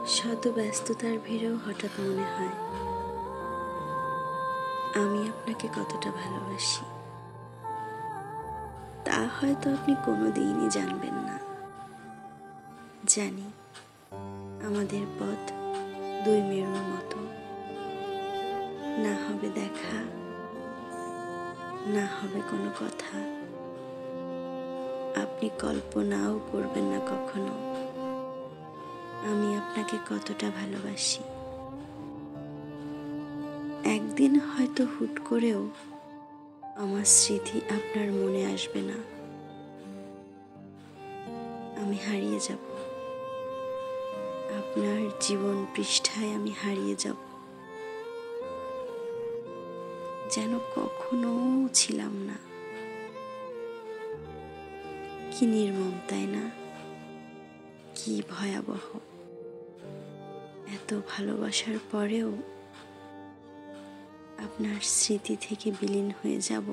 শত ব্যস্ততার ভিড়েও হঠাৎ মনে হয় আমি আপনাকে কতটা ভালোবাসি। তা হয়তো আপনি কোনোদিনই জানবেন না। জানি আমাদের পথ দুই মেরুর মতো, না হবে দেখা, না হবে কোনো কথা। আপনি কল্পনাও করবেন না কখনো আমি আপনাকে কতটা ভালোবাসি। একদিন হয়তো হুট করেও আমার স্মৃতি আপনার মনে আসবে না, আমি হারিয়ে যাব, আপনার জীবন পৃষ্ঠায় আমি হারিয়ে যাব, যেন কখনো ছিলাম না। কি নির্মম, তাই না? কি ভয়াবহ! এত ভালোবাসার পরেও আপনার স্মৃতি থেকে বিলীন হয়ে যাব।